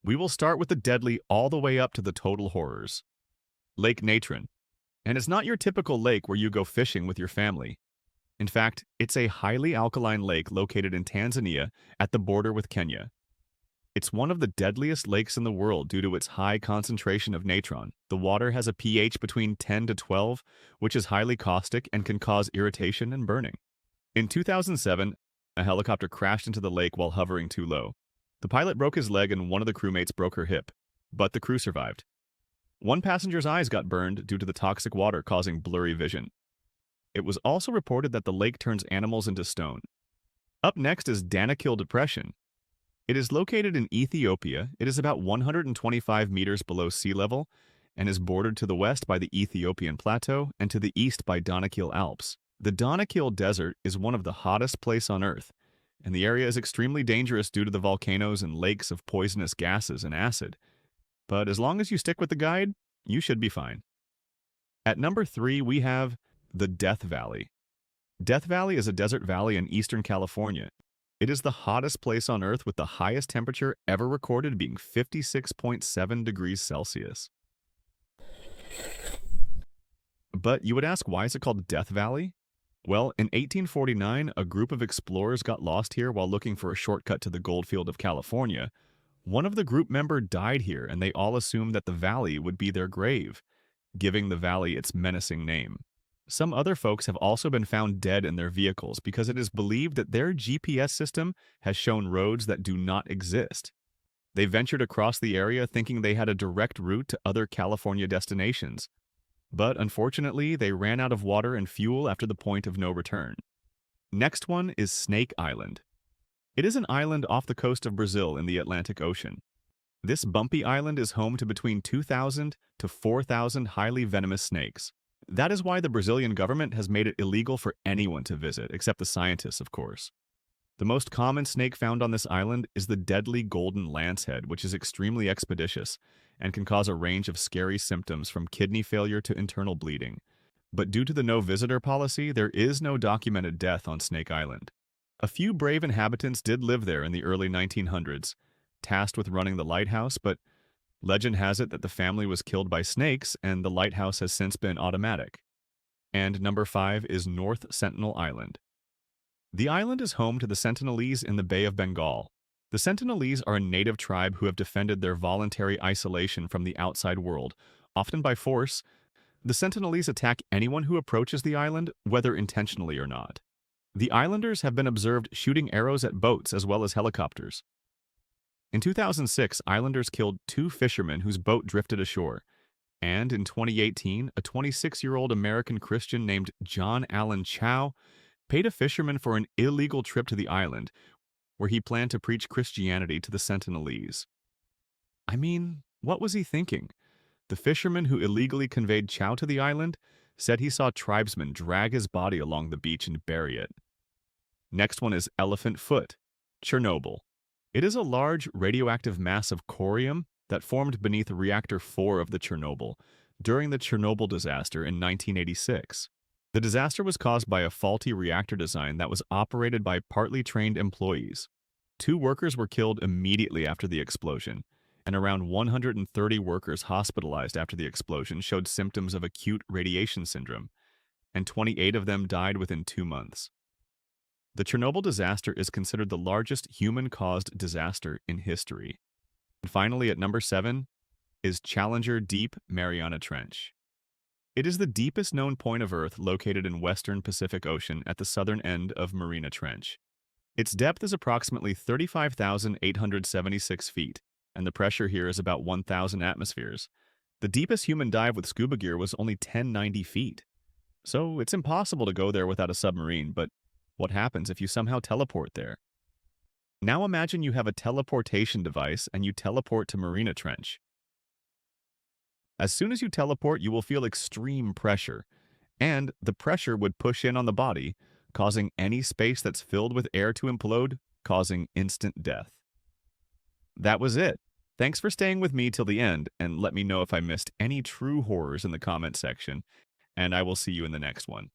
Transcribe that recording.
We will start with the deadly all the way up to the total horrors. Lake Natron. And it's not your typical lake where you go fishing with your family. In fact, it's a highly alkaline lake located in Tanzania at the border with Kenya. It's one of the deadliest lakes in the world due to its high concentration of natron. The water has a pH between 10 to 12, which is highly caustic and can cause irritation and burning. In 2007, a helicopter crashed into the lake while hovering too low. The pilot broke his leg and one of the crewmates broke her hip, but the crew survived. One passenger's eyes got burned due to the toxic water causing blurry vision. It was also reported that the lake turns animals into stone. Up next is Danakil Depression. It is located in Ethiopia. It is about 125 meters below sea level and is bordered to the west by the Ethiopian Plateau and to the east by Danakil Alps. The Danakil Desert is one of the hottest places on Earth, and the area is extremely dangerous due to the volcanoes and lakes of poisonous gases and acid. But as long as you stick with the guide, you should be fine. At number 3, we have the Death Valley. Death Valley is a desert valley in eastern California. It is the hottest place on Earth with the highest temperature ever recorded being 56.7 degrees Celsius. But you would ask, why is it called Death Valley? Well, in 1849, a group of explorers got lost here while looking for a shortcut to the goldfield of California. One of the group members died here, and they all assumed that the valley would be their grave, giving the valley its menacing name. Some other folks have also been found dead in their vehicles because it is believed that their GPS system has shown roads that do not exist. They ventured across the area thinking they had a direct route to other California destinations, but unfortunately they ran out of water and fuel after the point of no return. Next one is Snake Island. It is an island off the coast of Brazil in the Atlantic Ocean. This bumpy island is home to between 2,000 to 4,000 highly venomous snakes. That is why the Brazilian government has made it illegal for anyone to visit, except the scientists, of course. The most common snake found on this island is the deadly golden lancehead, which is extremely expeditious and can cause a range of scary symptoms from kidney failure to internal bleeding. But due to the no visitor policy, there is no documented death on Snake Island. A few brave inhabitants did live there in the early 1900s, tasked with running the lighthouse, but legend has it that the family was killed by snakes and the lighthouse has since been automatic. And number 5 is North Sentinel Island. The island is home to the Sentinelese in the Bay of Bengal. The Sentinelese are a native tribe who have defended their voluntary isolation from the outside world, often by force. The Sentinelese attack anyone who approaches the island, whether intentionally or not. The islanders have been observed shooting arrows at boats as well as helicopters. In 2006, islanders killed 2 fishermen whose boat drifted ashore. And in 2018, a 26-year-old American Christian named John Allen Chow paid a fisherman for an illegal trip to the island, where he planned to preach Christianity to the Sentinelese. I mean, what was he thinking? The fisherman who illegally conveyed Chow to the island said he saw tribesmen drag his body along the beach and bury it. Next one is Elephant Foot, Chernobyl. It is a large radioactive mass of corium that formed beneath Reactor 4 of the Chernobyl during the Chernobyl disaster in 1986. The disaster was caused by a faulty reactor design that was operated by partly trained employees. 2 workers were killed immediately after the explosion, and around 130 workers hospitalized after the explosion showed symptoms of acute radiation syndrome, and 28 of them died within 2 months. The Chernobyl disaster is considered the largest human-caused disaster in history. And finally, at number 7, is Challenger Deep Mariana Trench. It is the deepest known point of Earth located in western Pacific Ocean at the southern end of Mariana Trench. Its depth is approximately 35,876 feet, and the pressure here is about 1,000 atmospheres. The deepest human dive with scuba gear was only 1090 feet. So it's impossible to go there without a submarine, but what happens if you somehow teleport there? Now imagine you have a teleportation device and you teleport to Mariana Trench. As soon as you teleport, you will feel extreme pressure, and the pressure would push in on the body, causing any space that's filled with air to implode, causing instant death. That was it. Thanks for staying with me till the end, and let me know if I missed any true horrors in the comment section, and I will see you in the next one.